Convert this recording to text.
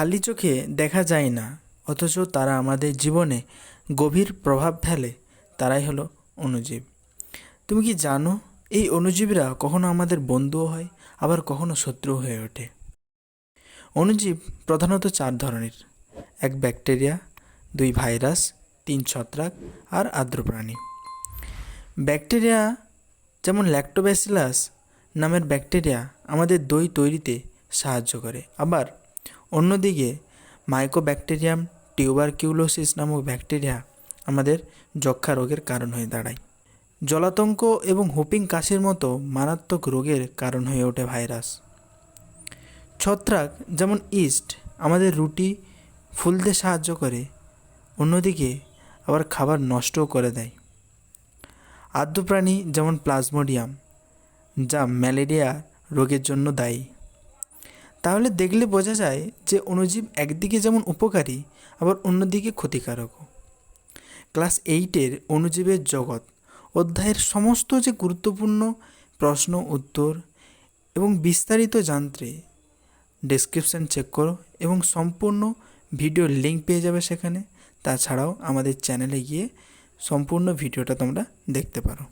খালি চোখে দেখা যায় না, অথচ তারা আমাদের জীবনে গভীর প্রভাব ফেলে। তারাই হলো অণুজীব। তুমি কি জানো এই অণুজীবরা কখনো আমাদের বন্ধুও হয়, আবার কখনো শত্রু হয়ে ওঠে। অণুজীব প্রধানত 4 ধরনের: 1 ব্যাকটেরিয়া, 2 ভাইরাস, 3 ছত্রাক আর আর্দ্র প্রাণী। ব্যাকটেরিয়া যেমন ল্যাক্টোব্যাসিলাস নামের ব্যাকটেরিয়া আমাদের দই তৈরিতে সাহায্য করে। আবার অন্যদিকে মাইকোব্যাকটেরিয়াম টিউবারকিউলোসিস নামক ব্যাকটেরিয়া আমাদের যক্ষ্মা রোগের কারণ হয়ে দাঁড়ায়। জলাতঙ্ক এবং হুপিং কাশির মতো মারাত্মক রোগের কারণ হয়ে ওঠে ভাইরাস। ছত্রাক যেমন ইস্ট আমাদের রুটি ফুলতে সাহায্য করে, অন্যদিকে আবার খাবার নষ্টও করে দেয়। আর্দ্র প্রাণী যেমন প্লাজমোডিয়াম, যা ম্যালেরিয়া রোগের জন্য দায়ী। তাহলে দেখলে বোঝা যায় যে অণুজীব একদিকে যেমন উপকারী, আবার অন্যদিকে ক্ষতিকারকও। ক্লাস 8-এর অণুজীবের জগৎ অধ্যায়ের সমস্ত যে গুরুত্বপূর্ণ প্রশ্ন উত্তর এবং বিস্তারিত জানতে ডেসক্রিপশান চেক করো এবং সম্পূর্ণ ভিডিওর লিঙ্ক পেয়ে যাবে সেখানে। তাছাড়াও আমাদের চ্যানেলে গিয়ে সম্পূর্ণ ভিডিওটা তোমরা দেখতে পারো।